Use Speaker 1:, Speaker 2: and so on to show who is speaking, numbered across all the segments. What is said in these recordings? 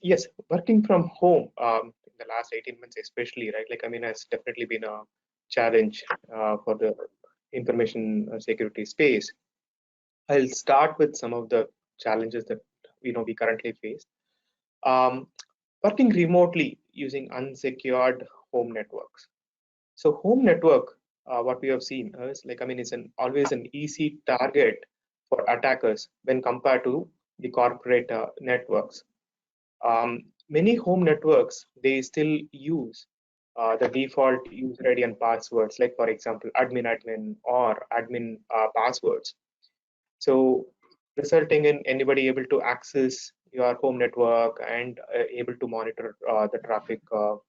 Speaker 1: Yes, working from home in the last 18 months, especially, right? Has definitely been a challenge for the information security space. I'll start with some of the challenges that we currently face. Um, Working remotely using unsecured home networks. So home network, what we have seen is it's always an easy target for attackers when compared to the corporate networks. Many home networks, they still use the default user ID and passwords, like for example, admin or admin passwords. So resulting in anybody able to access your home network and able to monitor the traffic of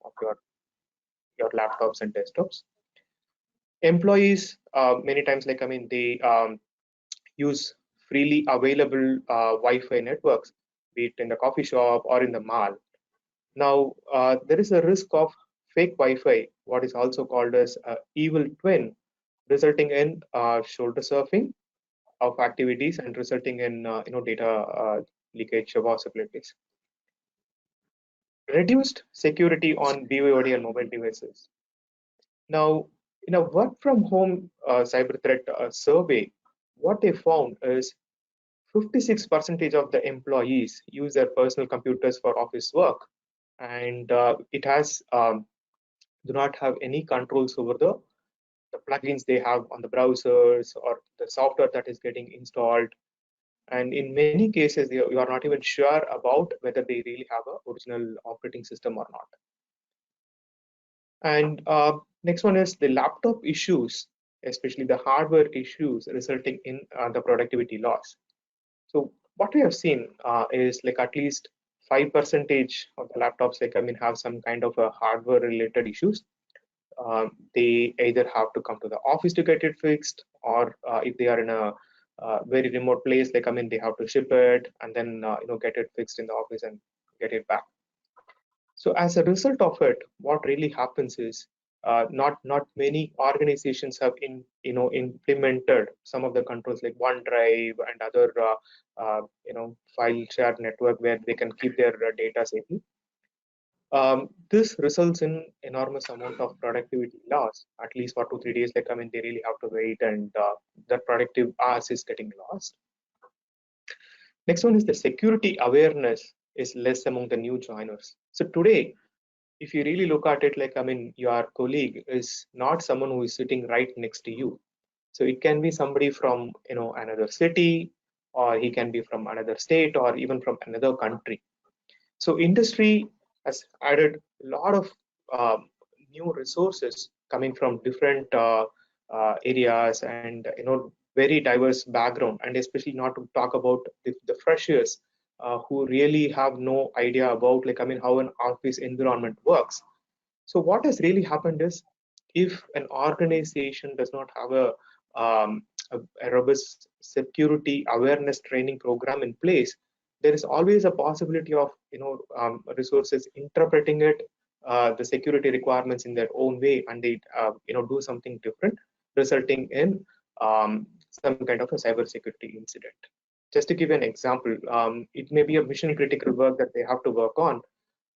Speaker 1: your laptops and desktops. Employees many times they use freely available Wi-Fi networks, be it in the coffee shop or in the mall. Now, there is a risk of fake Wi-Fi, what is also called as evil twin, resulting in shoulder surfing of activities and resulting in data leakage possibilities. Reduced security on BYOD and mobile devices. Now, in a work from home cyber threat survey, what they found is 56% of the employees use their personal computers for office work, and it has do not have any controls over the plugins they have on the browsers or the software that is getting installed. And in many cases, you are not even sure about whether they really have a original operating system or not. And next one is the laptop issues, especially the hardware issues resulting in the productivity loss. So what we have seen is at least 5% of the laptops have some kind of a hardware related issues. They either have to come to the office to get it fixed, or if they are in a very remote place, they have to ship it and then get it fixed in the office and get it back. So as a result of it, what really happens is not many organizations have implemented some of the controls like OneDrive and other file share network where they can keep their data safely. This results in enormous amount of productivity loss, at least for 2 3 days. They really have to wait, and that productive hours is getting lost. Next one is the security awareness is less among the new joiners. So today, if you really look at it, your colleague is not someone who is sitting right next to you. So it can be somebody from another city, or he can be from another state, or even from another country. So industry has added a lot of new resources coming from different areas, and very diverse background, and especially not to talk about the freshers who really have no idea about how an office environment works. So what has really happened is, if an organization does not have a robust security awareness training program in place, there is always a possibility of resources interpreting it, the security requirements in their own way, and they do something different, resulting in some kind of a cyber security incident. Just to give you an example, it may be a mission critical work that they have to work on,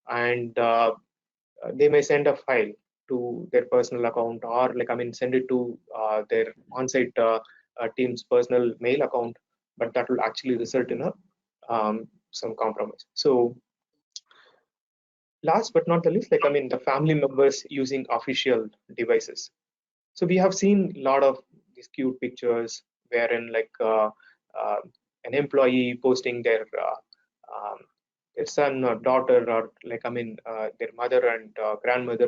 Speaker 1: and they may send a file to their personal account, or send it to their on-site team's personal mail account, but that will actually result in a some compromise. So last but not the least, the family members using official devices. So we have seen a lot of these cute pictures wherein uh, an employee posting their son or daughter, or their mother and grandmother,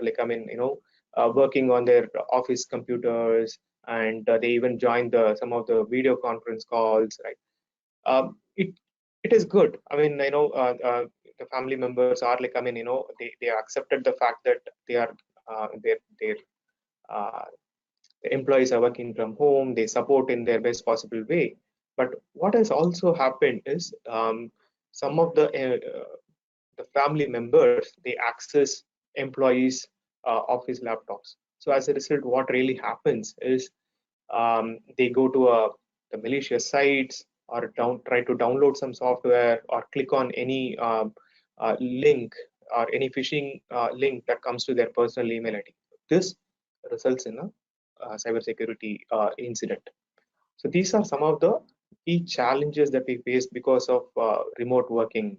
Speaker 1: working on their office computers, and they even join some of the video conference calls, right? It is good. The family members are they accepted the fact that they are their uh, the employees are working from home, they support in their best possible way. But what has also happened is, some of the family members, they access employees office laptops. So as a result, what really happens is, they go to the malicious sites, or try to download some software, or click on any link or any phishing link that comes to their personal email ID. This results in a cybersecurity incident. So these are some of the key challenges that we face because of remote working